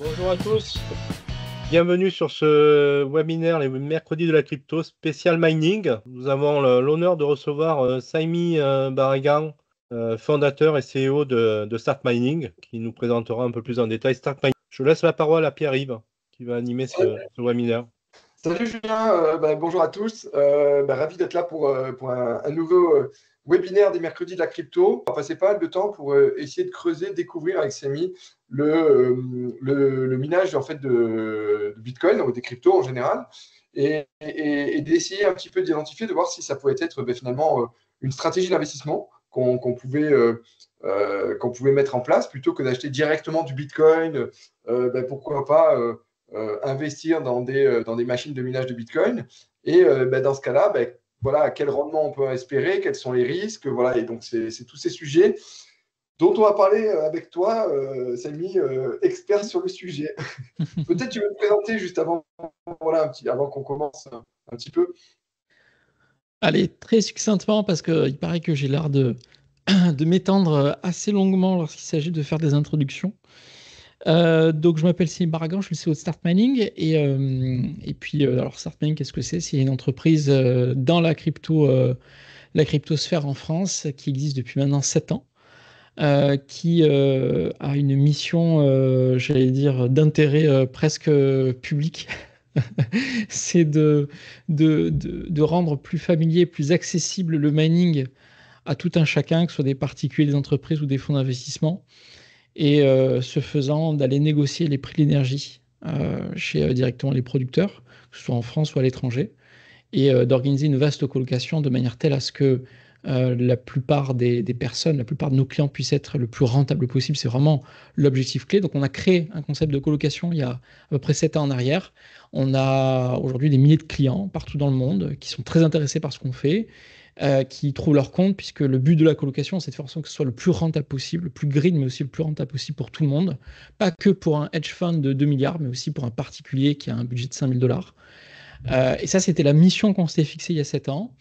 Bonjour à tous, bienvenue sur ce webinaire les mercredis de la crypto spécial mining. Nous avons l'honneur de recevoir Saimi Barragan, fondateur et CEO de Start Mining, qui nous présentera un peu plus en détail Start Mining. Je laisse la parole à Pierre-Yves, qui va animer ce webinaire. Salut Julien, bonjour à tous. Ravi d'être là pour un nouveau webinaire des mercredis de la crypto. On va passer pas mal de temps pour essayer de creuser, découvrir avec Samy le minage en fait, de Bitcoin ou des cryptos en général et d'essayer un petit peu d'identifier, de voir si ça pouvait être finalement une stratégie d'investissement qu'on pouvait mettre en place plutôt que d'acheter directement du Bitcoin. Pourquoi pas investir dans des machines de minage de Bitcoin. Et dans ce cas-là, voilà, quel rendement on peut espérer, quels sont les risques. Voilà, et donc, c'est tous ces sujets dont on va parler avec toi, Samy, expert sur le sujet. Peut-être tu veux te présenter juste avant, voilà, avant qu'on commence un petit peu. Allez, très succinctement, parce qu'il paraît que j'ai l'air de m'étendre assez longuement lorsqu'il s'agit de faire des introductions. Donc, je m'appelle Samy Barragan, je suis le CEO de Start Mining. Et puis, alors, Start Mining, qu'est-ce que c'est? C'est une entreprise dans la cryptosphère en France qui existe depuis maintenant 7 ans, qui a une mission, j'allais dire, d'intérêt presque public. C'est de rendre plus familier, plus accessible le mining à tout un chacun, que ce soit des particuliers, des entreprises ou des fonds d'investissement, et ce faisant, d'aller négocier les prix de l'énergie chez directement les producteurs, que ce soit en France ou à l'étranger, et d'organiser une vaste colocation de manière telle à ce que la plupart des personnes, la plupart de nos clients puissent être le plus rentable possible. C'est vraiment l'objectif clé. Donc, on a créé un concept de colocation il y a à peu près 7 ans en arrière. On a aujourd'hui des milliers de clients partout dans le monde qui sont très intéressés par ce qu'on fait, qui trouvent leur compte, puisque le but de la colocation, c'est de faire en sorte que ce soit le plus rentable possible, le plus green, mais aussi le plus rentable possible pour tout le monde. Pas que pour un hedge fund de 2 milliards, mais aussi pour un particulier qui a un budget de 5 000 $. Et ça, c'était la mission qu'on s'était fixée il y a 7 ans.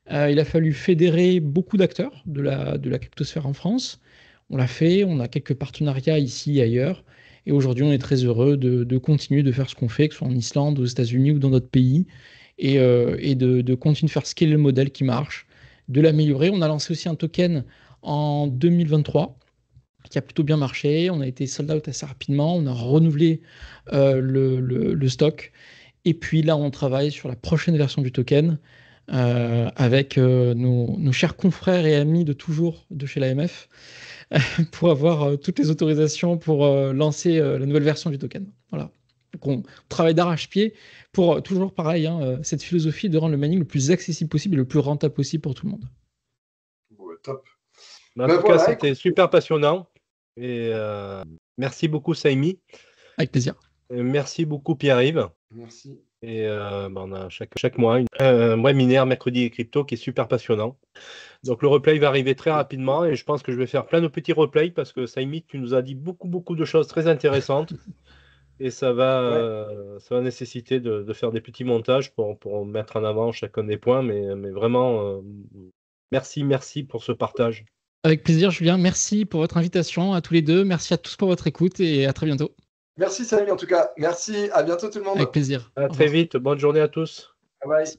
Il a fallu fédérer beaucoup d'acteurs de la cryptosphère en France. On l'a fait, on a quelques partenariats ici et ailleurs. Et aujourd'hui, on est très heureux de continuer de faire ce qu'on fait, que ce soit en Islande, aux États-Unis ou dans d'autres pays, et de continuer de faire scaler le modèle qui marche, de l'améliorer. On a lancé aussi un token en 2023 qui a plutôt bien marché. On a été sold out assez rapidement. On a renouvelé le stock. Et puis là, on travaille sur la prochaine version du token avec nos chers confrères et amis de toujours de chez l'AMF pour avoir toutes les autorisations pour lancer la nouvelle version du token. Voilà. Donc on travaille d'arrache-pied pour toujours pareil, cette philosophie de rendre le mining le plus accessible possible et le plus rentable possible pour tout le monde. Ouais, top. En tout cas, c'était super passionnant. Et merci beaucoup, Saimi. Avec plaisir. Et merci beaucoup, Pierre-Yves. Merci. Et on a chaque mois un webinaire mercredi crypto qui est super passionnant. Donc le replay va arriver très rapidement et je pense que je vais faire plein de petits replays parce que Saimi, tu nous as dit beaucoup de choses très intéressantes et ça va nécessiter de faire des petits montages pour mettre en avant chacun des points. Mais vraiment, merci pour ce partage. Avec plaisir, Julien. Merci pour votre invitation à tous les deux. Merci à tous pour votre écoute et à très bientôt. Merci Samy en tout cas. Merci, à bientôt tout le monde. Avec plaisir. À très vite, bonne journée à tous. Bye bye.